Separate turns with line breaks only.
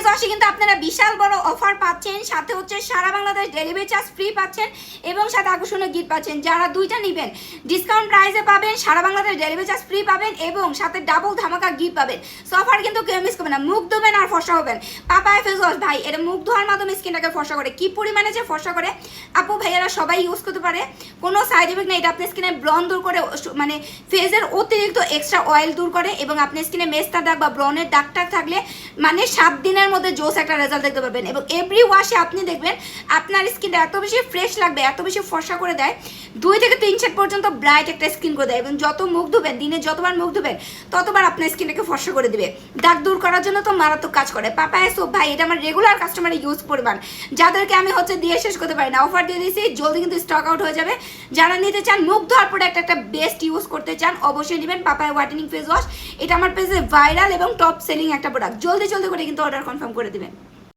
ওয়াশে কিন্তু আপনারা বিশাল বড় অফার পাচ্ছেন, সাথে হচ্ছে সারা বাংলাদেশ ডেলিভারি চার্জ ফ্রি পাচ্ছেন এবং সাথে আকর্ষণীয় গিফট পাচ্ছেন। যারা দুইটা নেবেন ডিসকাউন্ট প্রাইসে পাবেন, সারা বাংলাদেশ ডেলিভারি চার্জ ফ্রি পাবেন এবং সাথে ডাবল ধামাকা গিফট পাবেন। সো অফার কিন্তু কেউ মিস করবেন না। মুখ ধোবেন আর ফর্সা হবেন। পাপায়া ফেস ওয়াশ ভাই, এটা মুখ ধোয়ার মাধ্যমে স্কিনটাকে ফর্সা করে, কি পরিমাণে যে ফর্সা করে আপু ভাইয়ারা সবাই ইউজ করতে পারে, কোনো সাইড এফেক্ট নেই। এটা আপনার স্কিনে ব্রন দূর করে, মানে ফেসের অতিরিক্ত এক্সট্রা অয়েল দূর করে এবং আপনার স্কিনে মেস্তা দাগ বা ব্রনের দাগ টাগ থাকলে মানে 7 দিনের মধ্যে জোস একটা রেজাল্ট দেখতে পাবেন। এবং এভরি ওয়াশে আপনি দেখবেন আপনার স্কিনটা এত বেশি ফ্রেশ লাগবে, এত বেশি ফর্সা করে দেয়, 2 থেকে 3 শেড পর্যন্ত ব্রাইট একটা স্কিন করে দেয়। এবং যত মুখ ধুবেন, দিনে যতবার মুখ ধুবেন ততবার আপনার স্কিনটাকে ফর্সা করে দেবে। দাগ দূর করার জন্য তো মারাত্মক কাজ করে পাপায়া সোপ ভাই। এটা আমার রেগুলার কাস্টমার ইউজ পরিমাণ, যাদেরকে আমি হচ্ছে দিয়ে শেষ করতে পারি না। অফার দিয়ে দিয়েছি, জলদি কিন্তু স্টক আউট হয়ে যাবে। যারা নিতে চান, মুখ ধোয়ার প্রোডাক্ট একটা বেস্ট ইউজ করতে চান, অবশ্যই নেবেন পাপায়া হোয়াইটেনিং ফেস ওয়াশ। এটা আমার পেজে ভাইরাল এবং টপ সেলিং একটা প্রোডাক্ট। জলদি জলদি করে কিন্তু অর্ডার কনফার্ম করে দিবেন।